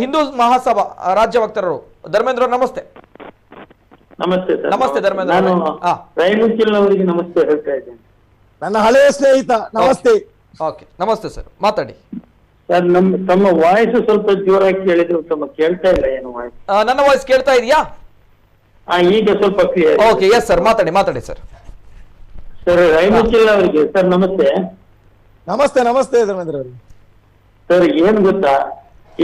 ಹಿಂದೂ ಮಹಾಸಭಾ ರಾಜ್ಯ ವಕ್ತಾರರು ಧರ್ಮೇಂದ್ರ ನಮಸ್ತೆ. ನಮಸ್ತೆ ಸರ್. ನಮಸ್ತೆ ಧರ್ಮೇಂದ್ರ. ನಾನು ರೈಮುಚ್ಚಿಲ್ ಅವರಿಗೆ ನಮಸ್ತೆ ಹೇಳ್ತಾ ಇದ್ದೇನೆ. ನನ್ನ ಹಳೆಯ ಸ್ನೇಹಿತ ನಮಸ್ತೆ. ಓಕೆ ನಮಸ್ತೆ ಸರ್, ಮಾತಾಡಿ ಸರ್. ತಮ್ಮ ವಾಯ್ಸ್ ಸ್ವಲ್ಪ ಜೋರಾಗಿ ಕೇಳಿದ್ರು, ತಮ್ಮ ಕೇಳ್ತಾ ಇಲ್ಲ ಏನು ವಾಯ್ಸ್. ನನ್ನ ವಾಯ್ಸ್ ಕೇಳ್ತಾ ಇದೆಯಾ? ಈಗ ಸ್ವಲ್ಪ ಕ್ಲಿಯರ್. ಓಕೆ ಎಸ್ ಸರ್, ಮಾತಾಡಿ ಸರ್. ಸರ್ ರೈಮುಚ್ಚಿಲ್ ಅವರಿಗೆ ಸರ್ ನಮಸ್ತೆ. ನಮಸ್ತೆ ನಮಸ್ತೆ ಧರ್ಮೇಂದ್ರ ಅವರಿಗೆ. ಸರ್ ಏನ್ ಗೊತ್ತಾ,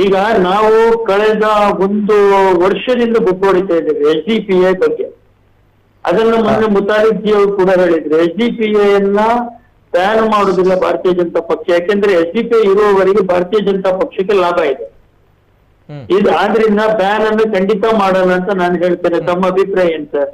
ಈಗ ನಾವು ಕಳೆದ 1 ವರ್ಷದಿಂದ ಹೊಡಿತಾ ಇದ್ದೇವೆ SDPI ಬಗ್ಗೆ. ಅದನ್ನ ಮೊನ್ನೆ ಮುತಾಲಿಬ್ ಜಿ ಅವರು ಕೂಡ ಹೇಳಿದ್ರು, SDPI ಬ್ಯಾನ್ ಮಾಡುದಿಲ್ಲ ಭಾರತೀಯ ಜನತಾ ಪಕ್ಷ. ಯಾಕೆಂದ್ರೆ SDPI ಇರುವವರೆಗೆ ಭಾರತೀಯ ಜನತಾ ಪಕ್ಷಕ್ಕೆ ಲಾಭ ಇದೆ. ಇದು ಆದ್ರಿಂದ ಬ್ಯಾನ್ ಅನ್ನು ಖಂಡಿತ ಮಾಡೋಣ ಅಂತ ನಾನು ಹೇಳ್ತೇನೆ. ತಮ್ಮ ಅಭಿಪ್ರಾಯ ಏನ್ ಸರ್?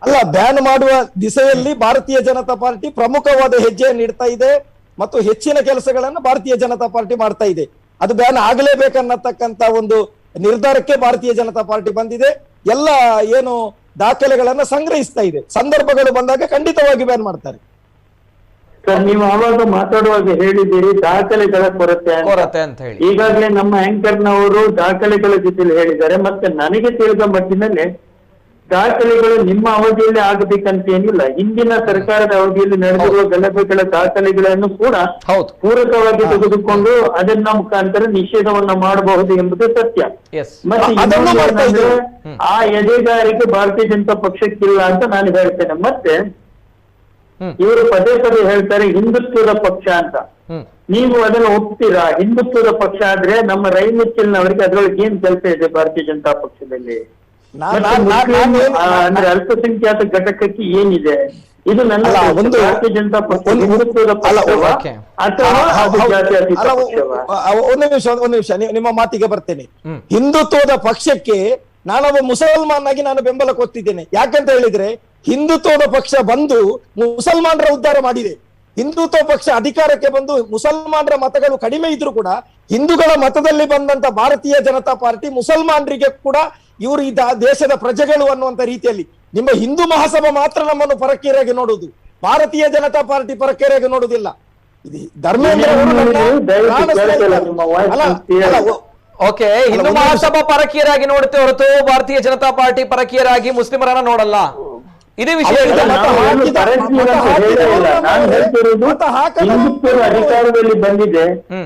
ಅಲ್ಲ, ಬ್ಯಾನ್ ಮಾಡುವ ದಿಸೆಯಲ್ಲಿ ಭಾರತೀಯ ಜನತಾ ಪಾರ್ಟಿ ಪ್ರಮುಖವಾದ ಹೆಜ್ಜೆಯನ್ನು ಇಡ್ತಾ ಇದೆ ಮತ್ತು ಹೆಚ್ಚಿನ ಕೆಲಸಗಳನ್ನು ಭಾರತೀಯ ಜನತಾ ಪಾರ್ಟಿ ಮಾಡ್ತಾ ಇದೆ. ಅದು ಬ್ಯಾನ್ ಆಗಲೇಬೇಕನ್ನತಕ್ಕಂತ ಒಂದು ನಿರ್ಧಾರಕ್ಕೆ ಭಾರತೀಯ ಜನತಾ ಪಾರ್ಟಿ ಬಂದಿದೆ. ಎಲ್ಲ ಏನು ದಾಖಲೆಗಳನ್ನ ಸಂಗ್ರಹಿಸ್ತಾ ಇದೆ. ಸಂದರ್ಭಗಳು ಬಂದಾಗ ಖಂಡಿತವಾಗಿ ಬ್ಯಾನ್ ಮಾಡ್ತಾರೆ. ಸರ್ ನೀವು ಆವಾಗ ಮಾತಾಡುವಾಗ ಹೇಳಿದ್ದೀರಿ ದಾಖಲೆಗಳ ಕೊರತೆ ಅಂತ ಹೇಳಿ. ಈಗಾಗಲೇ ನಮ್ಮ ಆಂಕರ್ನವರು ದಾಖಲೆಗಳ ಜೊತೆಲಿ ಹೇಳಿದ್ದಾರೆ. ಮತ್ತೆ ನನಗೆ ತಿಳಿದ ಮಟ್ಟಿನಲ್ಲಿ ದಾಖಲೆಗಳು ನಿಮ್ಮ ಅವಧಿಯಲ್ಲಿ ಆಗಬೇಕಂತ ಏನಿಲ್ಲ. ಹಿಂದಿನ ಸರ್ಕಾರದ ಅವಧಿಯಲ್ಲಿ ನಡೆದಿರುವ ಗಲಭೆಗಳ ದಾಖಲೆಗಳನ್ನು ಕೂಡ ಪೂರಕವಾಗಿ ತೆಗೆದುಕೊಂಡು ಅದನ್ನ ಮುಖಾಂತರ ನಿಷೇಧವನ್ನ ಮಾಡಬಹುದು ಎಂಬುದು ಸತ್ಯ. ಮತ್ತೆ ಆ ಎದೆಗಾರಿಕೆ ಭಾರತೀಯ ಜನತಾ ಪಕ್ಷಕ್ಕಿಲ್ಲ ಅಂತ ನಾನು ಹೇಳ್ತೇನೆ. ಮತ್ತೆ ಇವರು ಪದೇ ಪದೇ ಹೇಳ್ತಾರೆ ಹಿಂದುತ್ವದ ಪಕ್ಷ ಅಂತ. ನೀವು ಅದನ್ನು ಒಪ್ತೀರಾ? ಹಿಂದುತ್ವದ ಪಕ್ಷ ಆದ್ರೆ ನಮ್ಮ ರೈಮುಚ್ಚಿಲ್ನವರಿಗೆ ಅದ್ರೊಳಗೆ ಏನ್ ಕೆಲಸ ಇದೆ ಭಾರತೀಯ ಜನತಾ ಪಕ್ಷದಲ್ಲಿ? ಅಂದ್ರೆ ಅಲ್ಪಸಂಖ್ಯಾತ ಘಟಕಕ್ಕೆ ಏನಿದೆ? ಇದು ನನ್ನ ಭಾರತೀಯ ಜನತಾ ಪಕ್ಷ ಹಿಂದುತ್ವದ ಪಕ್ಷವಾ ಅಥವಾ ಜಾತ್ಯತೀತ ಪಕ್ಷವಾ? ಒಂದು ನಿಮಿಷ ನಿಮ್ಮ ಮಾತಿಗೆ ಬರ್ತೇನೆ. ಹಿಂದುತ್ವದ ಪಕ್ಷಕ್ಕೆ ನಾನೊಬ್ಬ ಮುಸಲ್ಮಾನ್ ಆಗಿ ನಾನು ಬೆಂಬಲ ಕೊಡ್ತಿದ್ದೇನೆ. ಯಾಕಂತ ಹೇಳಿದ್ರೆ ಹಿಂದುತ್ವದ ಪಕ್ಷ ಬಂದು ಮುಸಲ್ಮಾನರ ಉದ್ಧಾರ ಮಾಡಿದೆ. ಹಿಂದುತ್ವ ಪಕ್ಷ ಅಧಿಕಾರಕ್ಕೆ ಬಂದು ಮುಸಲ್ಮಾನರ ಮತಗಳು ಕಡಿಮೆ ಇದ್ರು ಕೂಡ ಹಿಂದೂಗಳ ಮತದಲ್ಲಿ ಬಂದಂತ ಭಾರತೀಯ ಜನತಾ ಪಾರ್ಟಿ ಮುಸಲ್ಮಾನರಿಗೆ ಕೂಡ ಇವರು ಈ ದೇಶದ ಪ್ರಜೆಗಳು ಅನ್ನುವಂತ ರೀತಿಯಲ್ಲಿ ನಿಮ್ಮ ಹಿಂದೂ ಮಹಾಸಭಾ ಮಾತ್ರ ನಮ್ಮನ್ನು ಪರಕೀರಾಗಿ ನೋಡುವುದು, ಭಾರತೀಯ ಜನತಾ ಪಾರ್ಟಿ ಪರಕೀರಾಗಿ ನೋಡುವುದಿಲ್ಲ. ಇದು ಧರ್ಮೇಂದ್ರ ಓಕೆ, ಹಿಂದೂ ಮಹಾಸಭಾ ಪರಕೀಯರಾಗಿ ನೋಡುತ್ತೆ ಹೊರತು ಭಾರತೀಯ ಜನತಾ ಪಾರ್ಟಿ ಪರಕೀಯರಾಗಿ ಮುಸ್ಲಿಮರನ್ನ ನೋಡಲ್ಲ. ಇದೇ ವಿಷಯ. ಹಿಂದುತ್ವದ ಅಧಿಕಾರದಲ್ಲಿ ಬಂದಿದೆ,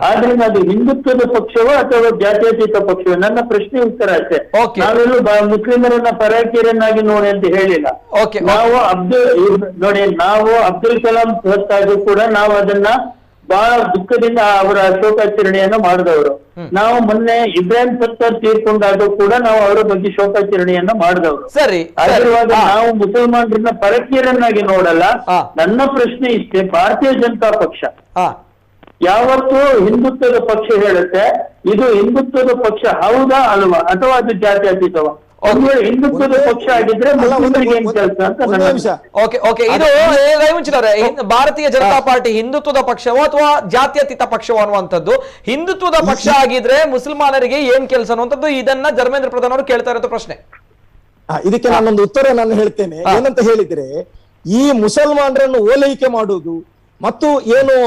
ಆದ್ರಿಂದ ಅದು ಹಿಂದುತ್ವದ ಪಕ್ಷವೋ ಅಥವಾ ಜಾತ್ಯತೀತ ಪಕ್ಷವೋ? ನನ್ನ ಪ್ರಶ್ನೆ ಉತ್ತರ ಅಷ್ಟೇ. ನಾವೆಲ್ಲೂ ಮುಸ್ಲಿಮರನ್ನ ಪರಕೀಯರನ್ನಾಗಿ ನೋಡಿ ಅಂತ ಹೇಳಿಲ್ಲ. ನಾವು ಅಬ್ದುಲ್ ಕಲಾಂ ಹೊತ್ತಾಗೂ ಕೂಡ ನಾವು ಅದನ್ನ ಬಹಳ ದುಃಖದಿಂದ ಅವರ ಶೋಕಾಚರಣೆಯನ್ನು ಮಾಡಿದವರು. ನಾವು ಮೊನ್ನೆ ಇಬ್ರಾಹಿಂ ಸತ್ತಾರ್ ತೀರ್ಕೊಂಡಾಗ ಕೂಡ ನಾವು ಅವರ ಬಗ್ಗೆ ಶೋಕಾಚರಣೆಯನ್ನ ಮಾಡಿದವರು. ಸರಿ, ಆಗಿರುವಾಗ ನಾವು ಮುಸಲ್ಮಾನರನ್ನ ಪರಕೀಯರನ್ನಾಗಿ ನೋಡಲ್ಲ. ನನ್ನ ಪ್ರಶ್ನೆ ಇಷ್ಟೇ, ಭಾರತೀಯ ಜನತಾ ಪಕ್ಷ ಯಾವತ್ತೂ ಹಿಂದುತ್ವದ ಪಕ್ಷ ಹೇಳುತ್ತೆ, ಇದು ಹಿಂದುತ್ವದ ಪಕ್ಷ ಹೌದಾ ಅಲ್ವಾ ಅಥವಾ ಅದು ಜಾತ್ಯತೀತವಾ? ಹಿಂದುತ್ವದ ಪಕ್ಷ ಆಗಿದ್ರೆ ಏನ್ ಕೆಲಸ ಅಂತ ಇದು ಭಾರತೀಯ ಜನತಾ ಪಾರ್ಟಿ ಹಿಂದುತ್ವದ ಪಕ್ಷವೋ ಅಥವಾ ಜಾತ್ಯತೀತ ಪಕ್ಷವೋ ಅನ್ನುವಂಥದ್ದು. ಹಿಂದುತ್ವದ ಪಕ್ಷ ಆಗಿದ್ರೆ ಮುಸಲ್ಮಾನರಿಗೆ ಏನ್ ಕೆಲಸ ಅನ್ನುವಂಥದ್ದು, ಇದನ್ನ ಧರ್ಮೇಂದ್ರ ಪ್ರಧಾನ್ ಅವರು ಕೇಳ್ತಾ ಇರೋ ಪ್ರಶ್ನೆ. ಇದಕ್ಕೆ ನಾನೊಂದು ಉತ್ತರ ನಾನು ಹೇಳ್ತೇನೆ. ಏನಂತ ಹೇಳಿದ್ರೆ, ಈ ಮುಸಲ್ಮಾನರನ್ನು ಓಲೈಕೆ ಮಾಡುವುದು ಮತ್ತು ಏನು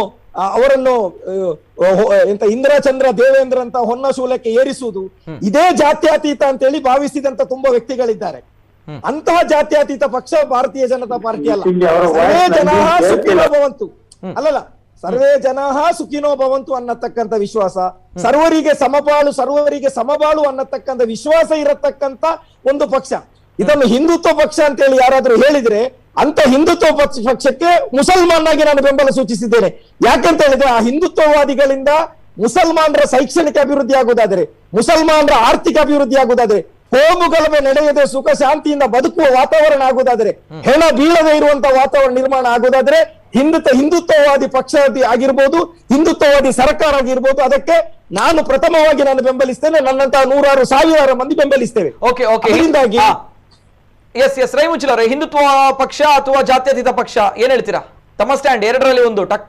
ಅವರನ್ನು ಇಂದ್ರ ಚಂದ್ರ ದೇವೇಂದ್ರ ಅಂತ ಹೊನ್ನ ಶೂಲಕ್ಕೆ ಏರಿಸುವುದು, ಇದೇ ಜಾತ್ಯತೀತ ಅಂತೇಳಿ ಭಾವಿಸಿದಂತ ತುಂಬಾ ವ್ಯಕ್ತಿಗಳಿದ್ದಾರೆ. ಅಂತಹ ಜಾತ್ಯತೀತ ಪಕ್ಷ ಭಾರತೀಯ ಜನತಾ ಪಾರ್ಟಿ ಅಲ್ಲ. ಸರ್ವೇ ಜನಾ ಸುಖಿನೋ ಭವಂತು ಅಲ್ಲಲ್ಲ, ಸರ್ವೇ ಜನಾ ಸುಖಿನೋ ಭವಂತು ಅನ್ನತಕ್ಕಂಥ ವಿಶ್ವಾಸ, ಸರ್ವರಿಗೆ ಸಮಬಾಳು ಅನ್ನತಕ್ಕಂಥ ವಿಶ್ವಾಸ ಇರತಕ್ಕಂತ ಒಂದು ಪಕ್ಷ. ಇದನ್ನು ಹಿಂದುತ್ವ ಪಕ್ಷ ಅಂತೇಳಿ ಯಾರಾದ್ರೂ ಹೇಳಿದ್ರೆ ಅಂತ ಹಿಂದುತ್ವ ಪಕ್ಷಕ್ಕೆ ಮುಸಲ್ಮಾನಾಗಿ ನಾನು ಬೆಂಬಲ ಸೂಚಿಸಿದ್ದೇನೆ. ಯಾಕಂತ ಹೇಳಿದ್ರೆ ಆ ಹಿಂದುತ್ವವಾದಿಗಳಿಂದ ಮುಸಲ್ಮಾನರ ಶೈಕ್ಷಣಿಕ ಅಭಿವೃದ್ಧಿ ಆಗುವುದಾದ್ರೆ, ಮುಸಲ್ಮಾನರ ಆರ್ಥಿಕ ಅಭಿವೃದ್ಧಿ ಆಗುವುದಾದ್ರೆ, ಕೋಮು ಗಲಭೆ ನಡೆಯದೆ ಸುಖ ಶಾಂತಿಯಿಂದ ಬದುಕುವ ವಾತಾವರಣ ಆಗುವುದಾದ್ರೆ, ಹೆಣ ಬೀಳದೆ ಇರುವಂತಹ ವಾತಾವರಣ ನಿರ್ಮಾಣ ಆಗುವುದಾದ್ರೆ ಹಿಂದುತ್ವವಾದಿ ಪಕ್ಷ ಆಗಿರ್ಬೋದು, ಹಿಂದುತ್ವವಾದಿ ಸರ್ಕಾರ ಆಗಿರ್ಬೋದು, ಅದಕ್ಕೆ ನಾನು ಪ್ರಥಮವಾಗಿ ನಾನು ಬೆಂಬಲಿಸ್ತೇನೆ. ನನ್ನಂತಹ 100 ಸಾವಿರಾರು ಮಂದಿ ಬೆಂಬಲಿಸ್ತೇವೆ. ಹೀಗಾಗಿ ಎಸ್ ರೈಮುಚ್ಚಿಲ್ ಅವರೇ, ಹಿಂದುತ್ವ ಪಕ್ಷ ಅಥವಾ ಜಾತ್ಯತೀತ ಪಕ್ಷ ಏನ್ ಹೇಳ್ತೀರಾ? ತಮ್ಮ ಸ್ಟ್ಯಾಂಡ್ ಎರಡರಲ್ಲಿ ಒಂದು ಟಕ್.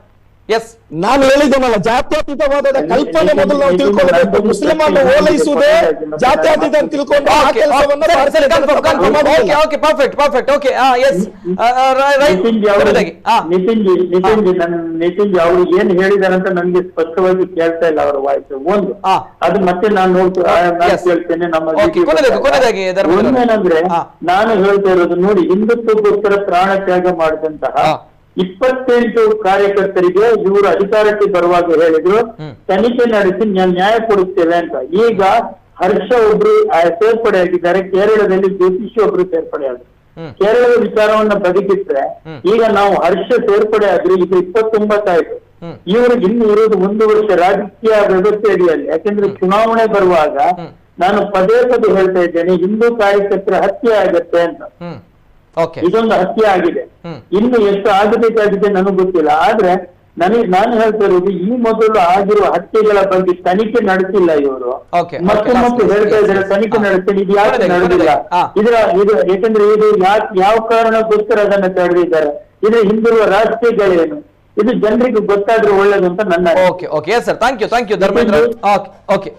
ಎಸ್ ನಾನು ಹೇಳಿದ್ದೇನಲ್ಲ, ಜಾತ್ಯತೀತವಾದದ ಕಲ್ಪನೆ ಮೊದಲು ನಾವು ತಿಳ್ಕೊಳ್ಬೇಕು. ಮುಸ್ಲಿಮನ್ನು ಓಲೈಸುವುದೇ ಜಾತ್ಯತೀತ ಅಂತ ತಿಳ್ಕೊಂಡು ಆ ಕೆಲಸವನ್ನ ಭಾರತೀಯ ಜನತಾ ಪಾರ್ಟಿ ಮಾಡಿಲ್ಲ. Okay perfect okay yes Nitin G ಅವರು ಏನ್ ಹೇಳಿದಾರಂತ ನನ್ಗೆ ಸ್ಪಷ್ಟವಾಗಿ ಕೇಳ್ತಾ ಇಲ್ಲ ಅವರ ವಾಯ್ಸ್. ಒಂದು ಅದು ಮತ್ತೆ ನಾನು ಕೇಳ್ತೇನೆ. ಒಂದೇನಂದ್ರೆ ನಾನು ಹೇಳ್ತಾ ಇರೋದು ನೋಡಿ, ಹಿಂದುತ್ವಕ್ಕೋಸ್ಕರ ಪ್ರಾಣ ತ್ಯಾಗ ಮಾಡಿದಂತಹ 28 ಕಾರ್ಯಕರ್ತರಿಗೆ ಇವರು ಅಧಿಕಾರಕ್ಕೆ ಬರುವಾಗ ಹೇಳಿದ್ರು ತನಿಖೆ ನಡೆಸಿ ನ್ಯಾಯ ಕೊಡುತ್ತೇವೆ ಅಂತ. ಈಗ ಹರ್ಷ ಒಬ್ರು ಸೇರ್ಪಡೆಯಾಗಿದ್ದಾರೆ, ಕೇರಳದಲ್ಲಿ ಜ್ಯೋತಿಷಿ ಒಬ್ರು ಸೇರ್ಪಡೆಯಾದ್ರು. ಕೇರಳದ ವಿಚಾರವನ್ನ ಬದುಕಿದ್ರೆ ಈಗ ನಾವು ಹರ್ಷ ಸೇರ್ಪಡೆ ಆದ್ರೆ ಈಗ 29 ಆಯ್ತು. ಇವ್ರಿಗೆ ಇನ್ನು ಇರೋದು 1 ವರ್ಷ ರಾಜಕೀಯ ವ್ಯವಸ್ಥೆ ಅಡಿಯಲ್ಲಿ. ಯಾಕೆಂದ್ರೆ ಚುನಾವಣೆ ಬರುವಾಗ ನಾನು ಪದೇ ಹೇಳ್ತಾ ಇದ್ದೇನೆ, ಹಿಂದೂ ಕಾರ್ಯಕರ್ತರ ಹತ್ಯೆ ಆಗತ್ತೆ ಅಂತ. ಇದೊಂದು ಹತ್ಯೆ ಆಗಿದೆ, ಇನ್ನು ಎಷ್ಟು ಆಗಬೇಕಾಗಿದೆ ನನಗೆ ಗೊತ್ತಿಲ್ಲ. ಆದ್ರೆ ನಾನು ಹೇಳ್ತಾ ಇರೋದು, ಈ ಮೊದಲು ಆಗಿರುವ ಹತ್ಯೆಗಳ ಬಗ್ಗೆ ತನಿಖೆ ನಡೆಸಿಲ್ಲ ಇವರು. ಮತ್ತೆ ಹೇಳ್ತಾ ಇದ್ದಾರೆ ತನಿಖೆ ನಡೆಸ್ತೀನಿ, ಇದು ಯಾಕೆ ನಡೆದಿಲ್ಲ? ಇದು ಯಾಕಂದ್ರೆ ಇದು ಯಾವ ಕಾರಣಕ್ಕೋಸ್ಕರ ಅದನ್ನ ತಡೆದಿದ್ದಾರೆ, ಇದ್ರ ಹಿಂದಿರುವ ರಾಷ್ಟ್ರೀಯಗಳೇನು, ಇದು ಜನರಿಗೆ ಗೊತ್ತಾದ್ರೆ ಒಳ್ಳೇದು ಅಂತ ನನ್ನ. Okay sir, thank you Dharmendra. Okay